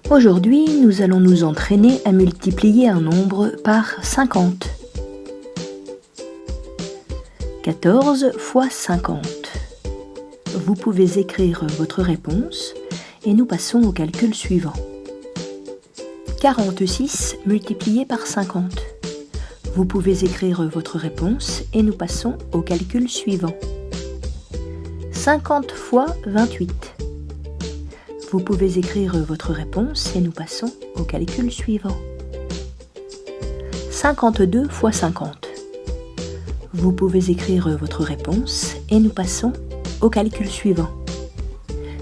Aujourd'hui, nous allons nous entraîner à multiplier un nombre par 50. 14 fois 50. Vous pouvez écrire votre réponse et nous passons au calcul suivant. 46 multiplié par 50. Vous pouvez écrire votre réponse et nous passons au calcul suivant. 50 fois 28. Vous pouvez écrire votre réponse et nous passons au calcul suivant. 52 fois 50. Vous pouvez écrire votre réponse et nous passons au calcul suivant.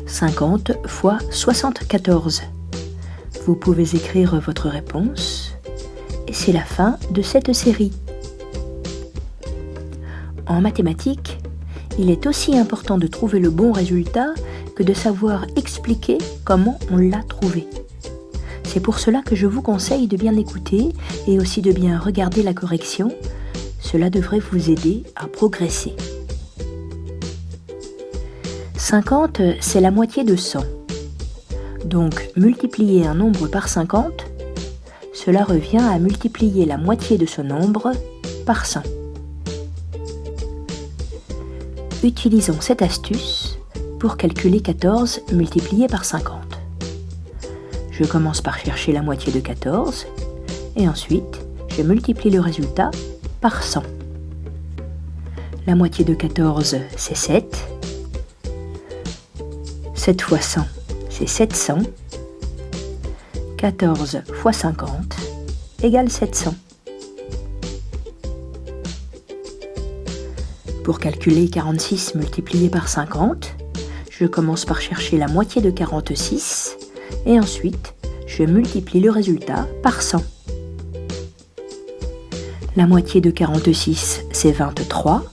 50 fois 74. Vous pouvez écrire votre réponse et c'est la fin de cette série. En mathématiques, il est aussi important de trouver le bon résultat que de savoir expliquer comment on l'a trouvé. C'est pour cela que je vous conseille de bien écouter et aussi de bien regarder la correction. Cela devrait vous aider à progresser. 50, c'est la moitié de 100. Donc, multiplier un nombre par 50, cela revient à multiplier la moitié de ce nombre par 100. Utilisons cette astuce pour calculer 14 multiplié par 50. Je commence par chercher la moitié de 14 et ensuite je multiplie le résultat par 100. La moitié de 14, c'est 7. 7 fois 100, c'est 700. 14 fois 50 égale 700. Pour calculer 46 multiplié par 50, je commence par chercher la moitié de 46 et ensuite je multiplie le résultat par 100. La moitié de 46, c'est 23.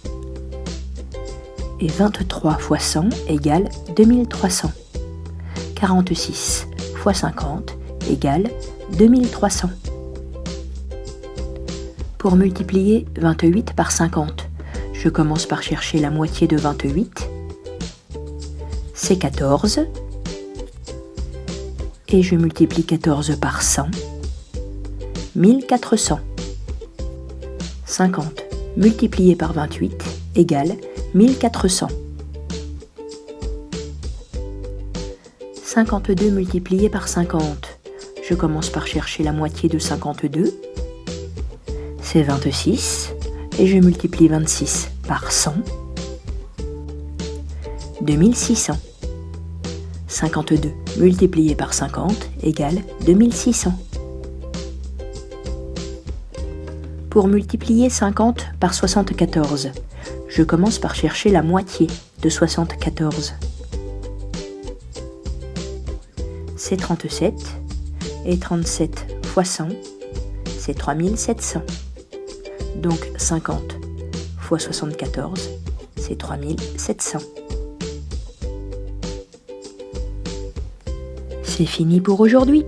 Et 23 fois 100 égale 2300. 46 fois 50 égale 2300. Pour multiplier 28 par 50, je commence par chercher la moitié de 28. C'est 14. Et je multiplie 14 par 100. 1400. 50 multiplié par 28 égale 1400. 52 multiplié par 50. Je commence par chercher la moitié de 52. C'est 26. Et je multiplie 26 par 100. 2600. 52 multiplié par 50 égale 2600. Pour multiplier 50 par 74, je commence par chercher la moitié de 74. C'est 37, et 37 fois 100, c'est 3700. Donc 50 fois 74, c'est 3700. C'est fini pour aujourd'hui.